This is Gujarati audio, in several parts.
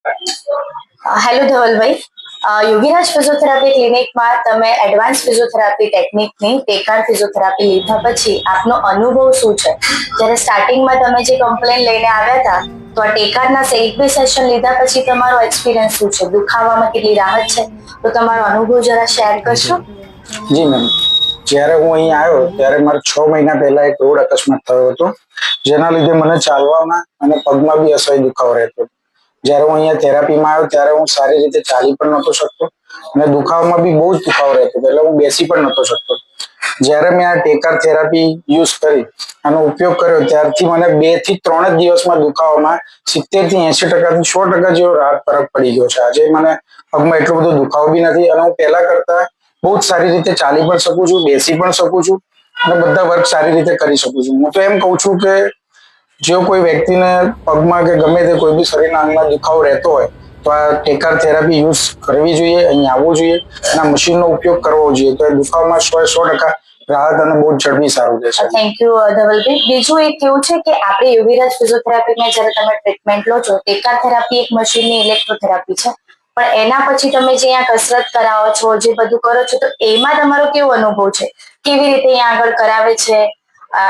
હેલો ધવલભાઈ, યોગીરાજ ફિઝિયોથેરાપી ક્લિનિકમાં તમે એડવાન્સ ફિઝિયોથેરાપી ટેકનિકની ટેકાર ફિઝિયોથેરાપી લીધા પછી આપનો અનુભવ શું છે? જ્યારે સ્ટાર્ટિંગમાં તમે જે કમ્પ્લેન લઈને આવ્યા હતા તો આ ટેકારના એક બે સેશન લીધા પછી તમારો એક્સપિરિયન્સ શું છે? દુખાવામાં કેટલી રાહત છે? તો તમારો અનુભવ જરા શેર કરશો? જી મેમ, જ્યારે હું અહીં આવ્યો ત્યારે મારે 6 મહિના પહેલા એક રોડ અકસ્માત થયો હતો, જેના લીધે મને ચાલવામાં અને પગમાં બી અસહ્ય દુખાવો રહેતો. જ્યારે હું અહીંયા થેરાપીમાં આવ્યો ત્યારે હું સારી રીતે ચાલી પણ નહોતો શકતો અને દુખાવામાં બી બહુ જ દુખાવો રહેતો એટલે હું બેસી પણ નહોતો શકતો. જ્યારે મેં આ ટેકાર થેરાપી યુઝ કરી આનો ઉપયોગ કર્યો ત્યારથી મને 2 થી 3 જ દિવસમાં દુખાવામાં 70 થી 80% થી 100% જેવો રાહત ફરક પડી ગયો છે. આજે મને પગમાં એટલો બધો દુખાવો બી નથી અને હું પહેલા કરતા બહુ જ સારી રીતે ચાલી પણ શકું છું, બેસી પણ શકું છું અને બધા વર્ક સારી રીતે કરી શકું છું. હું તો એમ કહું છું કે જો કોઈ વ્યક્તિને પગમાં કે ગમે તે કોઈ બી શરીરના અંગમાં દુખાવો રહેતો હોય તો આ ટેકાર થેરાપી યુઝ કરવી જોઈએ, અહીં આવવું જોઈએ અને આ મશીનનો ઉપયોગ કરવો જોઈએ તો એ દુખાવામાં 100% રાહત અને બહુ ઝડપી સારું રહેશે. Thank you Dhavalbhai. બીજું એક કેવું છે કે આપણે યોગીરાજ ફિઝિયોથેરાપીમાં જ્યારે તમે ટ્રીટમેન્ટ લો છો, ટેકાર થેરાપી એક મશીનની ઇલેક્ટ્રોથેરાપી છે, પણ એના પછી તમે જે અહીંયા કસરત કરાવો છો, જે બધું કરો છો, તો એમાં તમારો કેવો અનુભવ છે? કેવી રીતે અહીંયા આગળ કરાવે છે?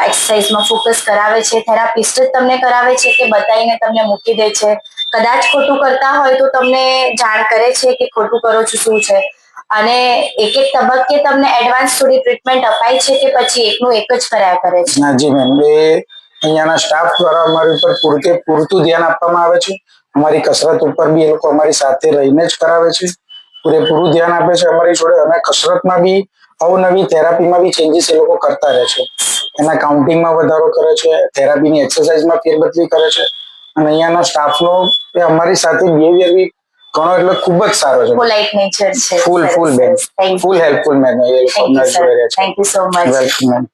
એક્સરસાઇઝમાં ફોકસ કરાવે છે? થેરાપિસ્ટ જ તમને કરાવે છે કે બતાવીને તમને મૂકી દે છે? કદાચ ખોટું કરતા હોય તો તમને જાણ કરે છે કે ખોટું કરો છો શું છે? અને એક એક તબક્કે તમને એડવાન્સ થોડી ટ્રીટમેન્ટ અપાય છે કે પછી એકનું એક જ કર્યા કરે છે? ના જી મેમ, એ અહીંયાના સ્ટાફ દ્વારા અમારી ઉપર પૂરતું ધ્યાન આપવામાં આવે છે. અમારી કસરત ઉપર બી એ લોકો અમારી સાથે રહીને જ કરાવે છે, પૂરેપૂરું ધ્યાન આપે છે અમારી જોડે અને કસરતમાં બી અવનવી થેરાપીમાં બી ચેન્જીસ એ લોકો કરતા રહે છે. એના કાઉન્ટિંગમાં વધારો કરે છે, થેરાપીની એક્સરસાઇઝમાં ફેરબદલી કરે છે અને અહીંયાના સ્ટાફનો એ અમારી સાથે બિહેવિયર બી ઘણો એટલે ખૂબ જ સારો છે. પોલાઇટ નેચર છે. ફૂલ બેન, full helpful ma'am. Thank you so much. Welcome ma'am.